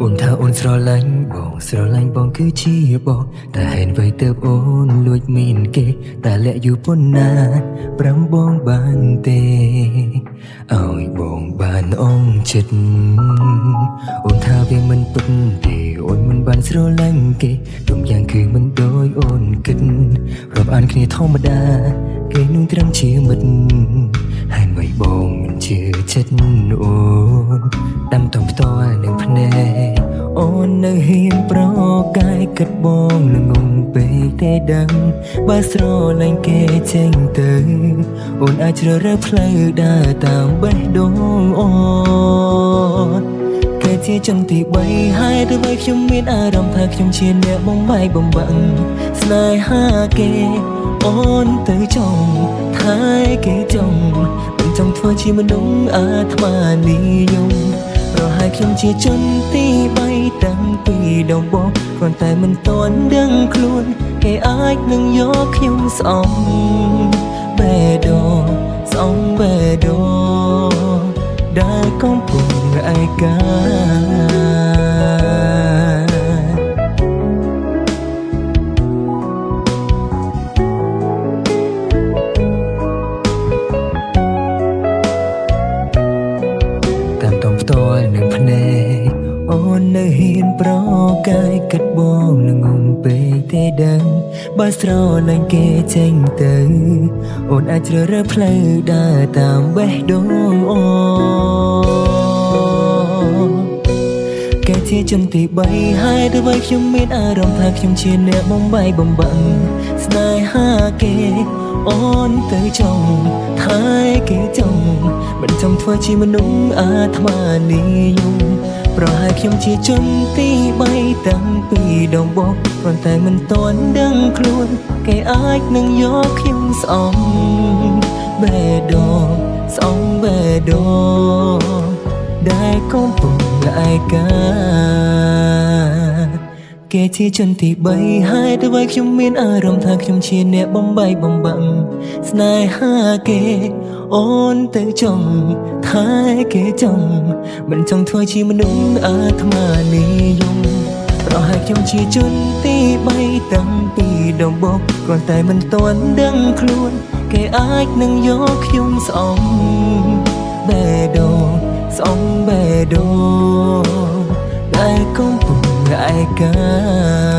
អូនថាអូនស្រឡាញ់បងគឺជាបងតែហេតុអ្វីទើបអូនលួចមានគេតែលាក់យូរប៉ុណ្ណាប្រាំបងបានទេឲ្យបងបានអងចិត្តអូនថាវាមិនពិតទេអូនមិនបានស្រឡាញ់គេទុំយ៉ាងគឺមិនដូចអូនគិតរាប់អានគ្នាធម្មតាគេនឹងត្រឹមជាមិត្តហើយមិនបងមិនជឿចិត្តអូនដាំតំផ្ទាល់នឹងភ្នែកអូននៅហ៊ានប្រកាយគិតបងល្ងងពេកទេដឹងបើស្រឡាញ់គេចេញទៅអូនអាចជ្រើសរើសផ្លូវដើរតាមបេះដូងអូនគេជាចន្ទទី3ហើយទោះបីខ្ញុំមានអារម្មណ៍ថាខ្ញុំជាអ្នកបំបាយបំបាក់ស្នេហាគេអូនទៅចង់ថាគេចង់មិនចង់ធ្វើជាមនុស្សអាត្មានិយមប្រហែលខ្ញុំជាជនទី3តាំងពីដំបូងគ្រាន់តែមិនទាន់ដឹងខ្លួនគេអាចនឹងយកខ្ញុំស្អប់បេះដូងស្អប់បេះដូងដែលកំពុងឯកាផ្ទាល់នឹងភ្នែកអូននៅហ៊ានប្រកាយគិតបងល្ងងពេកទេដឹងបើស្រឡាញ់គេចេញទៅអូនអាចជ្រើសរើសផ្លូវដើរតាមបេះដូងអូគេជាជនទី3ហើយទោះបីខ្ញុំមានអារម្មណ៍ថាខ្ញុំជាអ្នកបំបាយបំបាក់ស្នេហាគេអូនទៅចង់ថាគេចង់មិនចង់ធ្វើជាមនុស្សអាត្មានិយមប្រហែលខ្ញុំជាជនទី3តាំងពីដំបូងគ្រាន់តែមិនទាន់ដឹងខ្លួនគេអាចនឹងយកខ្ញុំស្អប់បេះដូងស្អប់បេះដូងដែលកំពុងឯកាគេជាជនទី3ហើយទោះបីខ្ញុំមានអារម្មណ៍ថាខ្ញុំជាអ្នកបំបាយបំបាក់ស្នេហាគេអូនទៅចង់ថាគេចង់មិនចង់ធ្វើជាមនុស្សអាត្មានិយមប្រហែលខ្ញុំជាជនទី3តាំងពីដំបូងគ្រាន់តែមិនទាន់ដឹងខ្លួនគេអាចនឹងយកខ្ញុំស្អប់បេះដូងស្អប់បេះដូងដែលកំពុងឯកា